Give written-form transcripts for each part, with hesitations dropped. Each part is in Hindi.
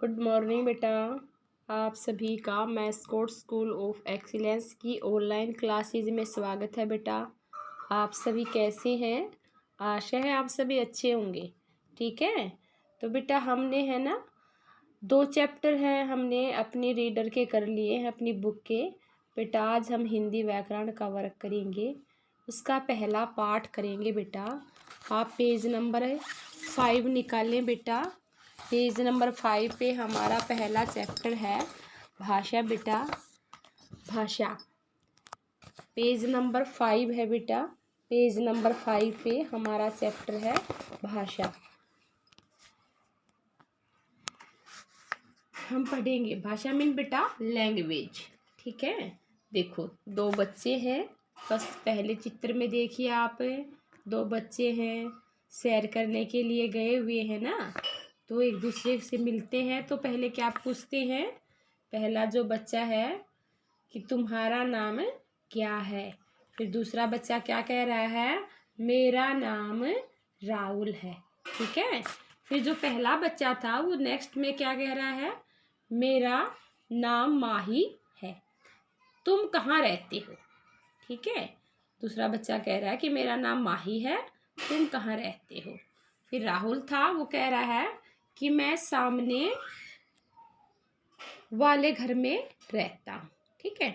गुड मॉर्निंग बेटा। आप सभी का मैस्कॉट स्कूल ऑफ एक्सीलेंस की ऑनलाइन क्लासेज में स्वागत है बेटा। आप सभी कैसे हैं? आशा है आप सभी अच्छे होंगे। ठीक है, तो बेटा हमने है ना 2 चैप्टर हैं हमने अपनी रीडर के कर लिए हैं अपनी बुक के। बेटा आज हम हिंदी व्याकरण का वर्क करेंगे, उसका पहला पाठ करेंगे बेटा। आप पेज नंबर 5 निकालें बेटा। पेज नंबर 5 पे हमारा पहला चैप्टर है भाषा बेटा, भाषा। पेज नंबर 5 है बेटा। पेज नंबर 5 पे हमारा चैप्टर है भाषा। हम पढ़ेंगे भाषा मीन बेटा लैंग्वेज। ठीक है, देखो 2 बच्चे हैं। बस पहले चित्र में देखिए आप, 2 बच्चे हैं, सैर करने के लिए गए हुए हैं ना। तो एक दूसरे से मिलते हैं तो पहले क्या पूछते हैं? पहला जो बच्चा है कि तुम्हारा नाम क्या है। फिर दूसरा बच्चा क्या कह रहा है? मेरा नाम राहुल है। ठीक है, फिर जो पहला बच्चा था वो नेक्स्ट में क्या कह रहा है? मेरा नाम माही है। तुम कहाँ रहते हो? ठीक है, दूसरा बच्चा कह रहा है कि मेरा नाम माही है, तुम कहाँ रहते हो। फिर राहुल था, वो कह रहा है कि मैं सामने वाले घर में रहता हूँ। ठीक है,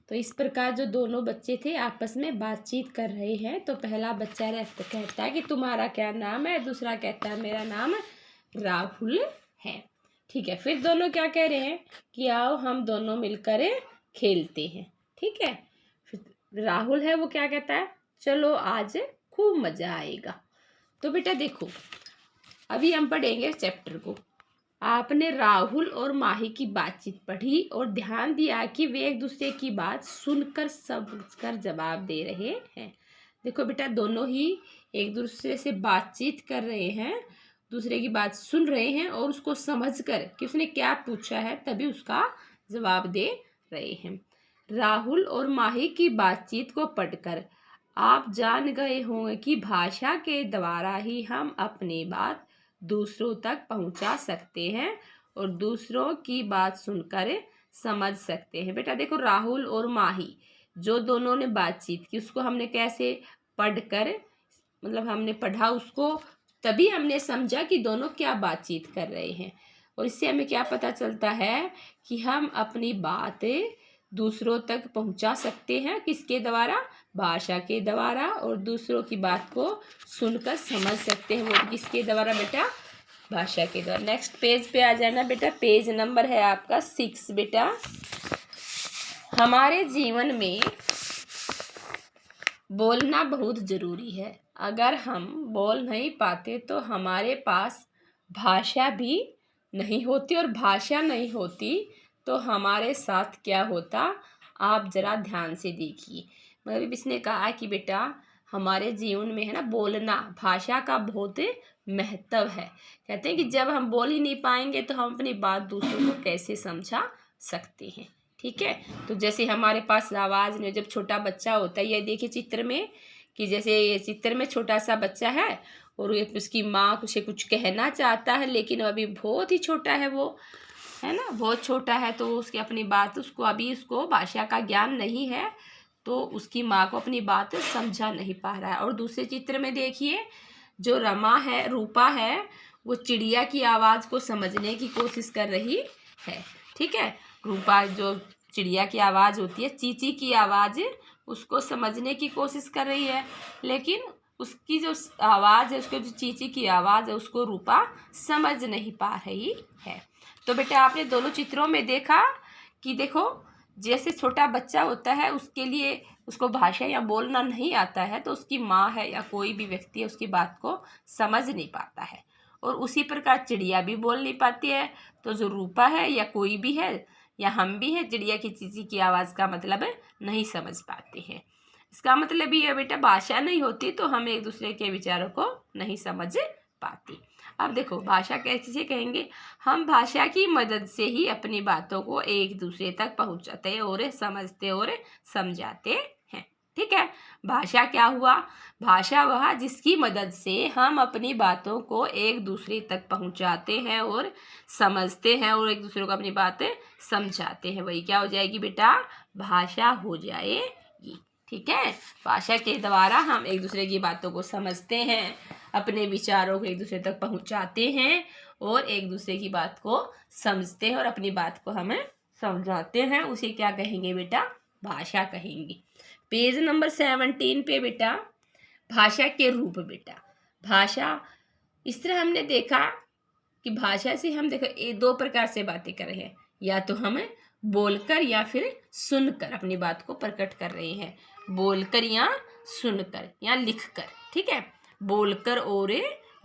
तो इस प्रकार जो दोनों बच्चे थे आपस में बातचीत कर रहे हैं। तो पहला बच्चा कहता है कि तुम्हारा क्या नाम है, दूसरा कहता है मेरा नाम राहुल है। ठीक है, फिर दोनों क्या कह रहे हैं कि आओ हम दोनों मिलकर खेलते हैं। ठीक है, फिर राहुल है वो क्या कहता है? चलो आज खूब मजा आएगा। तो बेटा देखो, अभी हम पढ़ेंगे चैप्टर को। आपने राहुल और माही की बातचीत पढ़ी और ध्यान दिया कि वे एक दूसरे की बात सुनकर समझकर जवाब दे रहे हैं। देखो बेटा, दोनों ही एक दूसरे से बातचीत कर रहे हैं, दूसरे की बात सुन रहे हैं और उसको समझकर कि उसने क्या पूछा है तभी उसका जवाब दे रहे हैं। राहुल और माही की बातचीत को पढ़कर आप जान गए होंगे कि भाषा के द्वारा ही हम अपनी बात दूसरों तक पहुंचा सकते हैं और दूसरों की बात सुनकर समझ सकते हैं। बेटा देखो, राहुल और माही जो दोनों ने बातचीत की उसको हमने कैसे पढ़कर, मतलब हमने पढ़ा उसको, तभी हमने समझा कि दोनों क्या बातचीत कर रहे हैं। और इससे हमें क्या पता चलता है कि हम अपनी बातें दूसरों तक पहुंचा सकते हैं। किसके द्वारा? भाषा के द्वारा। और दूसरों की बात को सुनकर समझ सकते हैं, वो किसके द्वारा बेटा? भाषा के द्वारा। नेक्स्ट पेज पे आ जाना बेटा। पेज नंबर है आपका 6 बेटा। हमारे जीवन में बोलना बहुत ज़रूरी है। अगर हम बोल नहीं पाते तो हमारे पास भाषा भी नहीं होती, और भाषा नहीं होती तो हमारे साथ क्या होता, आप ज़रा ध्यान से देखिए। मतलब इसने कहा कि बेटा हमारे जीवन में है ना बोलना, भाषा का बहुत महत्व है। कहते हैं कि जब हम बोल ही नहीं पाएंगे तो हम अपनी बात दूसरों को कैसे समझा सकते हैं। ठीक है, तो जैसे हमारे पास आवाज़ में जब छोटा बच्चा होता है, ये देखिए चित्र में कि जैसे ये चित्र में छोटा सा बच्चा है और उसकी माँ उसे कुछ कहना चाहता है, लेकिन अभी बहुत ही छोटा है वो, है ना, बहुत छोटा है। तो उसकी अपनी बात, उसको अभी उसको भाषा का ज्ञान नहीं है, तो उसकी माँ को अपनी बात समझा नहीं पा रहा है। और दूसरे चित्र में देखिए जो रमा है, रूपा है, वो चिड़िया की आवाज़ को समझने की कोशिश कर रही है। ठीक है, रूपा जो चिड़िया की आवाज़ होती है, चींची की आवाज़, उसको समझने की कोशिश कर रही है, लेकिन उसकी जो आवाज़ है, उसके जो चींची की आवाज़ है, उसको रूपा समझ नहीं पा रही है। तो बेटा आपने दोनों चित्रों में देखा कि देखो जैसे छोटा बच्चा होता है उसके लिए उसको भाषा या बोलना नहीं आता है, तो उसकी माँ है या कोई भी व्यक्ति है उसकी बात को समझ नहीं पाता है। और उसी प्रकार चिड़िया भी बोल नहीं पाती है, तो जो रूपा है या कोई भी है या हम भी है, चिड़िया की चींची की आवाज़ का मतलब नहीं समझ पाते हैं। इसका मतलब ये बेटा भाषा नहीं होती तो हम एक दूसरे के विचारों को नहीं समझ पाते। अब देखो भाषा कैसे कहेंगे? हम भाषा की मदद से ही अपनी बातों को एक दूसरे तक पहुंचाते और समझते और समझाते हैं। ठीक है। भाषा क्या हुआ? भाषा वह जिसकी मदद से हम अपनी बातों को एक दूसरे तक पहुंचाते हैं और समझते हैं और एक दूसरे को अपनी बातें समझाते हैं, वही क्या हो जाएगी बेटा? भाषा हो जाएगी। ठीक है। भाषा के द्वारा हम एक दूसरे की बातों को समझते हैं, अपने विचारों को एक दूसरे तक पहुंचाते हैं और एक दूसरे की बात को समझते हैं और अपनी बात को हमें समझाते हैं, उसे क्या कहेंगे बेटा? भाषा कहेंगे। पेज नंबर 17 पे बेटा भाषा के रूप बेटा। भाषा इस तरह हमने देखा कि भाषा से हम देखो दो प्रकार से बातें कर रहे हैं, या तो हम बोलकर या फिर सुनकर अपनी बात को प्रकट कर रहे हैं, बोलकर या सुनकर या लिखकर। ठीक है। बोलकर और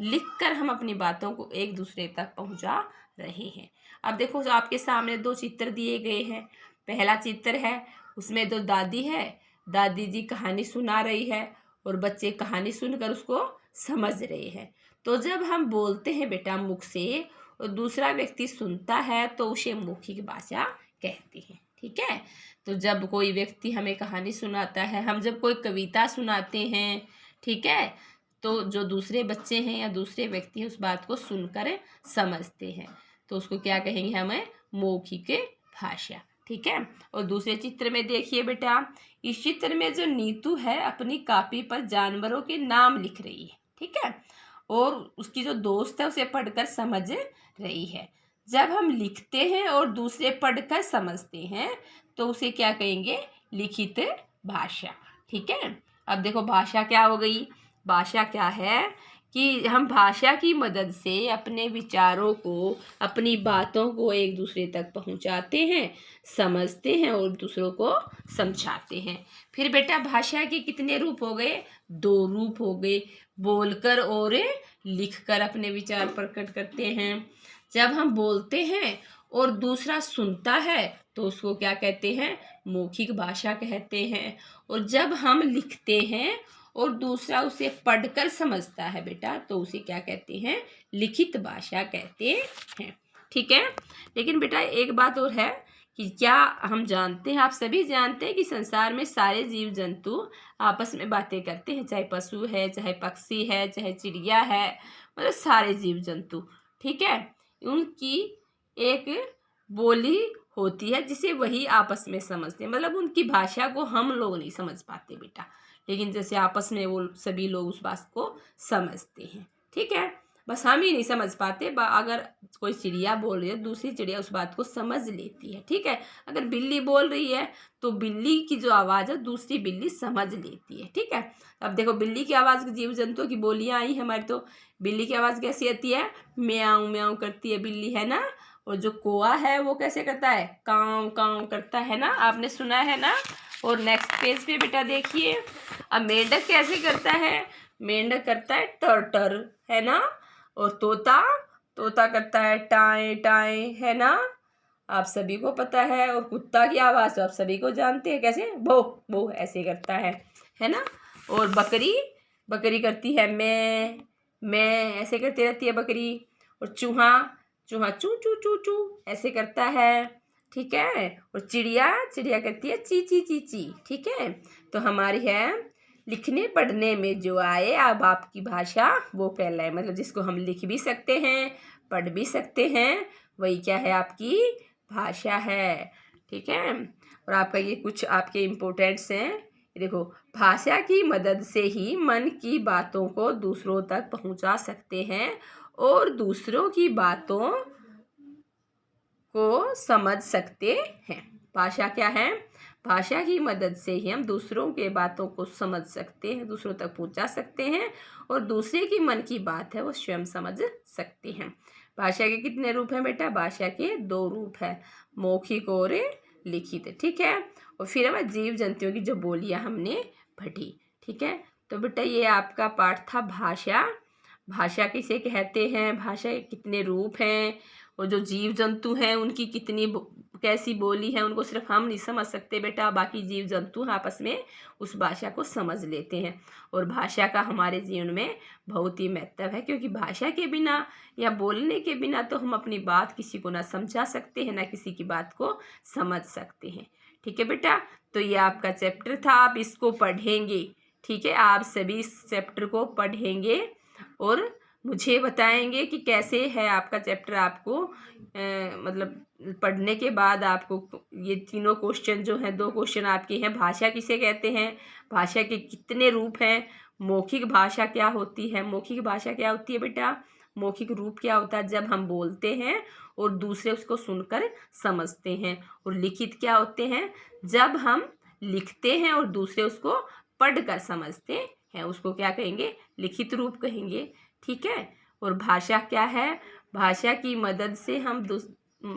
लिखकर हम अपनी बातों को एक दूसरे तक पहुंचा रहे हैं। अब देखो आपके सामने दो चित्र दिए गए हैं। पहला चित्र है, उसमें दो दादी है, दादी जी कहानी सुना रही है और बच्चे कहानी सुनकर उसको समझ रहे हैं। तो जब हम बोलते हैं बेटा मुख से और दूसरा व्यक्ति सुनता है तो उसे मौखिक भाषा कहते हैं। ठीक है। तो जब कोई व्यक्ति हमें कहानी सुनाता है, हम जब कोई कविता सुनाते हैं, ठीक है, तो जो दूसरे बच्चे हैं या दूसरे व्यक्ति हैं उस बात को सुनकर समझते हैं, तो उसको क्या कहेंगे? हमें मौखिक भाषा। ठीक है। और दूसरे चित्र में देखिए बेटा, इस चित्र में जो नीतू है अपनी कॉपी पर जानवरों के नाम लिख रही है। ठीक है। और उसकी जो दोस्त है उसे पढ़कर समझ रही है। जब हम लिखते हैं और दूसरे पढ़कर समझते हैं तो उसे क्या कहेंगे? लिखित भाषा। ठीक है। अब देखो भाषा क्या हो गई? भाषा क्या है कि हम भाषा की मदद से अपने विचारों को, अपनी बातों को एक दूसरे तक पहुंचाते हैं, समझते हैं और दूसरों को समझाते हैं। फिर बेटा भाषा के कितने रूप हो गए? दो रूप हो गए। बोलकर और लिखकर अपने विचार प्रकट करते हैं। जब हम बोलते हैं और दूसरा सुनता है तो उसको क्या कहते हैं? मौखिक भाषा कहते हैं। और जब हम लिखते हैं और दूसरा उसे पढ़कर समझता है बेटा तो उसे क्या कहते हैं? लिखित भाषा कहते हैं। ठीक है। लेकिन बेटा एक बात और है कि क्या हम जानते हैं, आप सभी जानते हैं कि संसार में सारे जीव जंतु आपस में बातें करते हैं, चाहे पशु है, चाहे पक्षी है, चाहे चिड़िया है, मतलब सारे जीव जंतु। ठीक है। उनकी एक बोली होती है जिसे वही आपस में समझते हैं, मतलब उनकी भाषा को हम लोग नहीं समझ पाते बेटा, लेकिन जैसे आपस में वो सभी लोग उस बात को समझते हैं। ठीक है। बस हम ही नहीं समझ पाते। अगर कोई चिड़िया बोल रही है दूसरी चिड़िया उस बात को समझ लेती है। ठीक है। अगर बिल्ली बोल रही है तो बिल्ली की जो आवाज़ है दूसरी बिल्ली समझ लेती है। ठीक है। अब देखो बिल्ली की आवाज़ जीव जंतुओं की बोलियाँ आई हमारी, तो बिल्ली की आवाज़ कैसी आती है? म्याऊं म्याऊं करती है बिल्ली, है ना। और जो कौवा है वो कैसे करता है? काव काव करता है ना, आपने सुना है ना। और नेक्स्ट पेज पे बेटा देखिए, अब मेंढक कैसे करता है? मेंढक करता है टर टर, है ना। और तोता, तोता करता है टाए टाए, है ना, आप सभी को पता है। और कुत्ता की आवाज़ तो आप सभी को जानते हैं, कैसे? भो भो ऐसे करता है ना। और बकरी, बकरी करती है मैं ऐसे करती रहती है बकरी। और चूहा, चूहा चू चू चू चू ऐसे करता है। ठीक है। और चिड़िया, चिड़िया करती है ची ची ची ची। ठीक है। तो हमारी है लिखने पढ़ने में जो आए अब आपकी भाषा वो कहलाए, मतलब जिसको हम लिख भी सकते हैं, पढ़ भी सकते हैं, वही क्या है? आपकी भाषा है। ठीक है। और आपका ये कुछ आपके इम्पोर्टेंट्स हैं। देखो, भाषा की मदद से ही मन की बातों को दूसरों तक पहुंचा सकते हैं और दूसरों की बातों को समझ सकते हैं। भाषा क्या है? भाषा की मदद से ही हम दूसरों के बातों को समझ सकते हैं, दूसरों तक पहुंचा सकते हैं और दूसरे की मन की बात है वो स्वयं समझ सकते हैं। भाषा के कितने रूप हैं बेटा? भाषा के दो रूप है, मौखिक और लिखित। ठीक है। और फिर हमें जीव जंतुओं की जो बोलियां हमने पढ़ी। ठीक है। तो बेटा ये आपका पाठ था भाषा। भाषा किसे कहते हैं, भाषा के कितने रूप हैं, और जो जीव जंतु हैं उनकी कितनी कैसी बोली है, उनको सिर्फ हम नहीं समझ सकते बेटा, बाकी जीव जंतु आपस में उस भाषा को समझ लेते हैं। और भाषा का हमारे जीवन में बहुत ही महत्व है, क्योंकि भाषा के बिना या बोलने के बिना तो हम अपनी बात किसी को ना समझा सकते हैं, ना किसी की बात को समझ सकते हैं। ठीक है बेटा, तो ये आपका चैप्टर था, आप इसको पढ़ेंगे। ठीक है, आप सभी इस चैप्टर को पढ़ेंगे और मुझे बताएंगे कि कैसे है आपका चैप्टर। आपको मतलब पढ़ने के बाद आपको ये तीनों क्वेश्चन जो हैं, 2 क्वेश्चन आपके हैं, भाषा किसे कहते हैं, भाषा के कितने रूप हैं, मौखिक भाषा क्या होती है, मौखिक भाषा क्या होती है बेटा, मौखिक रूप क्या होता है जब हम बोलते हैं और दूसरे उसको सुनकर समझते हैं, और लिखित क्या होते हैं जब हम लिखते हैं और दूसरे उसको पढ़कर समझते हैं, उसको क्या कहेंगे, लिखित रूप कहेंगे। ठीक है, और भाषा क्या है, भाषा की मदद से हम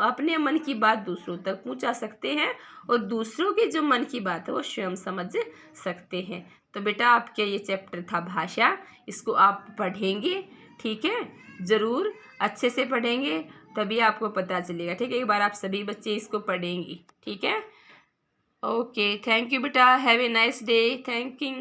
अपने मन की बात दूसरों तक पहुंचा सकते हैं और दूसरों के जो मन की बात है वो स्वयं समझ सकते हैं। तो बेटा आपके ये चैप्टर था भाषा, इसको आप पढ़ेंगे। ठीक है, ज़रूर अच्छे से पढ़ेंगे तभी आपको पता चलेगा। ठीक है, एक बार आप सभी बच्चे इसको पढ़ेंगे। ठीक है, ओके, थैंक यू बेटा, have a nice day, thank you.